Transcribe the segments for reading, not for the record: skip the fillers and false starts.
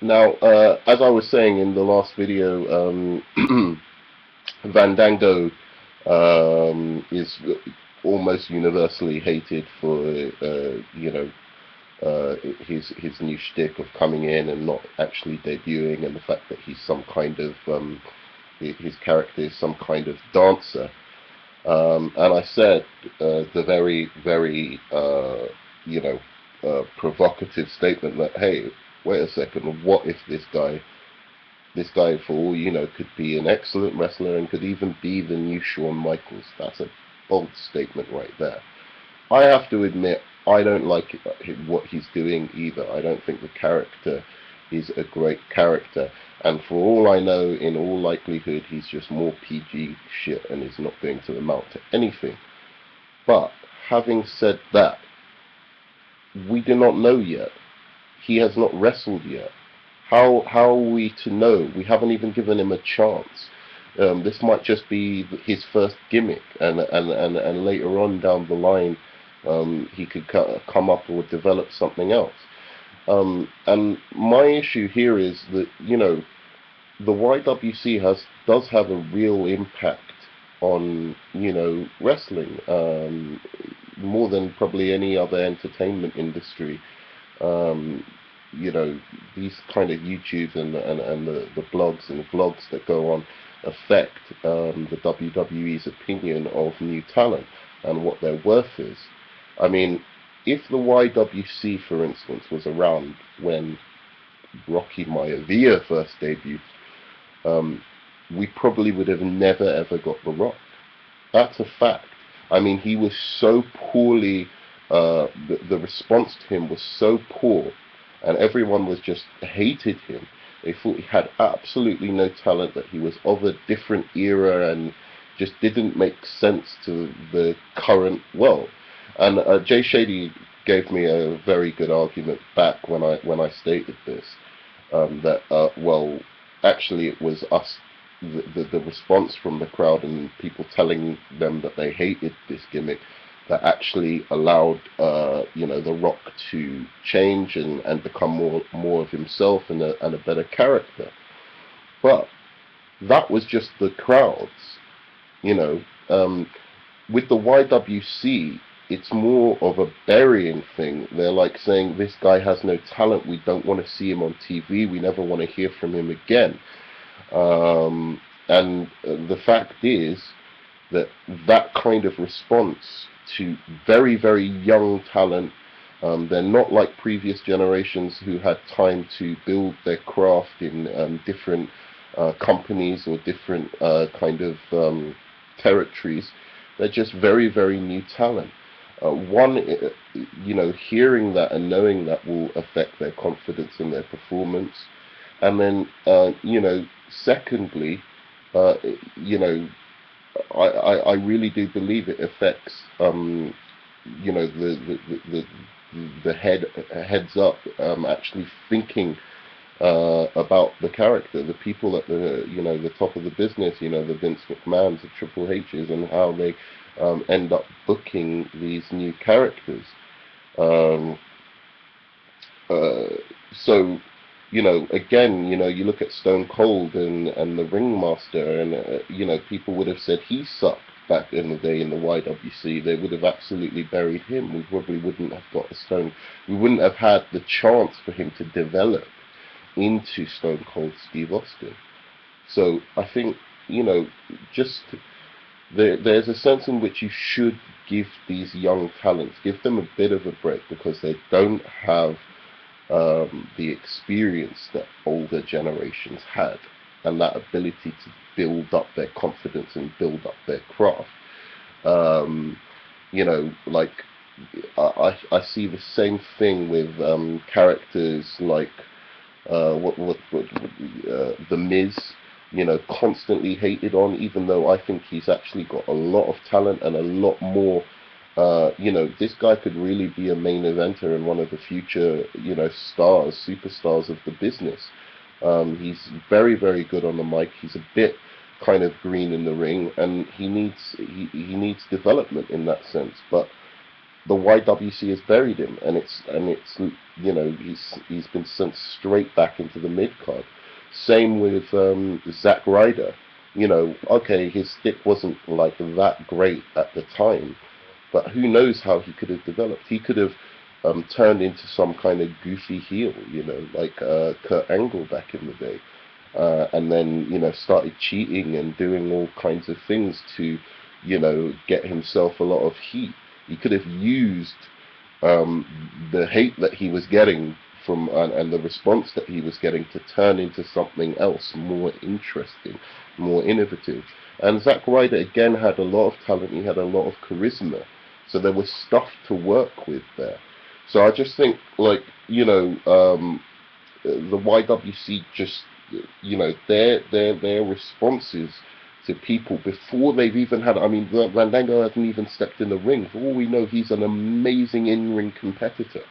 Now, as I was saying in the last video, Vandango is almost universally hated for his new shtick of coming in and not actually debuting, and the fact that he's some kind of his character is some kind of dancer. And I said the very, very provocative statement that, hey, wait a second, what if this guy, for all you know, could be an excellent wrestler and could even be the new Shawn Michaels? That's a bold statement right there. I have to admit, I don't like what he's doing either. I don't think the character is a great character. And for all I know, in all likelihood, he's just more PG shit and is not going to amount to anything. But having said that, we do not know yet. He has not wrestled yet. How are we to know? We haven't even given him a chance. This might just be his first gimmick, and later on down the line, he could come up or develop something else. And my issue here is that the YWC does have a real impact on wrestling, more than probably any other entertainment industry. Um, these kind of YouTubes and the blogs and vlogs that go on affect the WWE's opinion of new talent and what their worth is. I mean, if the YWC, for instance, was around when Rocky Maivia first debuted, um, we probably would have never ever got The Rock. That's a fact. I mean, he was so poorly, the response to him was so poor, and everyone was just hated him. They thought he had absolutely no talent, that he was of a different era and just didn't make sense to the current world. And Jshady gave me a very good argument back when I stated this, that well, actually it was us, the response from the crowd and people telling them that they hated this gimmick, that actually allowed The Rock to change and become more of himself and a better character. But that was just the crowds, you know. With the YWC, it's more of a burying thing. They're like saying, this guy has no talent, we don't want to see him on TV, we never want to hear from him again. And the fact is that that kind of response to very, very young talent, they're not like previous generations who had time to build their craft in different companies or different kind of territories. They're just very, very new talent. Hearing that and knowing that will affect their confidence in their performance. And then, secondly, uh, you know, I really do believe it affects, the heads up, actually thinking about the character, the people at the top of the business, the Vince McMahons, the Triple H's, and how they end up booking these new characters. Um, uh, so, again, you look at Stone Cold and the Ringmaster, and people would have said he sucked back in the day in the YWC. They would have absolutely buried him. We probably wouldn't have got a Stone. We wouldn't have had the chance for him to develop into Stone Cold Steve Austin. So I think, just there's a sense in which you should give these young talents, give them a bit of a break, because they don't have the experience that older generations had, and that ability to build up their confidence and build up their craft. Um, like I see the same thing with characters like the Miz, constantly hated on, even though I think he's actually got a lot of talent and a lot more. This guy could really be a main eventer and one of the future, superstars of the business. He's very, very good on the mic. He's a bit kind of green in the ring, and he needs development in that sense. But the YWC has buried him, and it's you know, he's been sent straight back into the mid card. Same with Zack Ryder. You know, okay, his stick wasn't like that great at the time, but who knows how he could have developed? He could have turned into some kind of goofy heel, you know, like Kurt Angle back in the day, and then, you know, started cheating and doing all kinds of things to, you know, get himself a lot of heat. He could have used the hate that he was getting from and the response that he was getting to turn into something else more interesting, more innovative. And Zack Ryder again had a lot of talent. He had a lot of charisma, so there was stuff to work with there. So I just think, like, you know, the YWC just, you know, their responses to people before they've even had. I mean, Fandango hasn't even stepped in the ring. For all we know, he's an amazing in-ring competitor.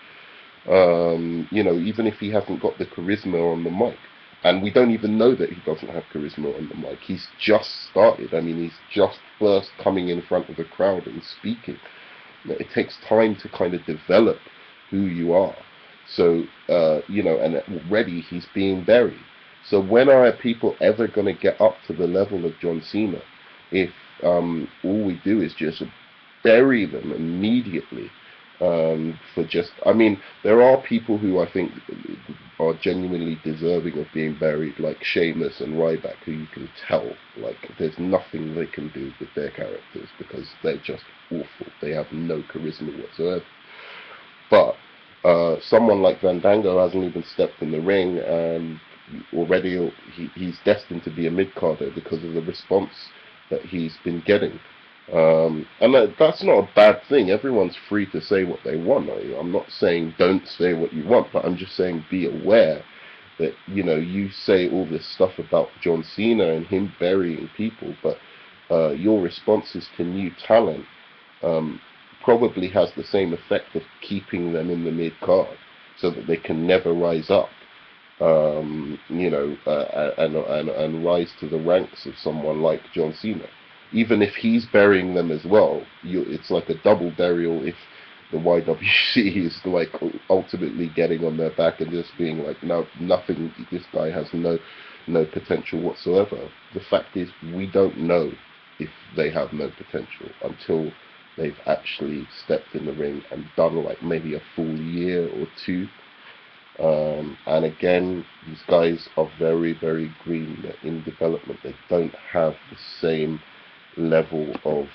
You know, even if he hasn't got the charisma on the mic, and we don't even know that he doesn't have charisma on the mic. He's just started. I mean, he's just first coming in front of a crowd and speaking. It takes time to kind of develop who you are. So, you know, and already he's being buried. So when are people ever going to get up to the level of John Cena if all we do is just bury them immediately? For just, I mean, there are people who I think are genuinely deserving of being buried, like Sheamus and Ryback, who you can tell, like, there's nothing they can do with their characters because they're just awful. They have no charisma whatsoever. But someone like Fandango hasn't even stepped in the ring, and already he's destined to be a mid-carder because of the response that he's been getting. And that's not a bad thing. Everyone's free to say what they want. I'm not saying don't say what you want, but I'm just saying be aware that, you know, you say all this stuff about John Cena and him burying people, but your responses to new talent probably has the same effect of keeping them in the mid card so that they can never rise up, you know, and rise to the ranks of someone like John Cena. Even if he's burying them as well, it's like a double burial if the YWC is like ultimately getting on their back and just being like, no, nothing, this guy has no potential whatsoever. The fact is, we don't know if they have no potential until they've actually stepped in the ring and done like maybe a full year or two. And again, these guys are very, very green. They're in development. They don't have the same level of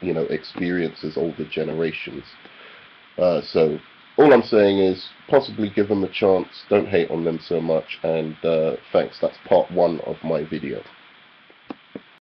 you know, experience as older generations. So all I'm saying is possibly give them a chance. Don't hate on them so much. And thanks. That's part 1 of my video.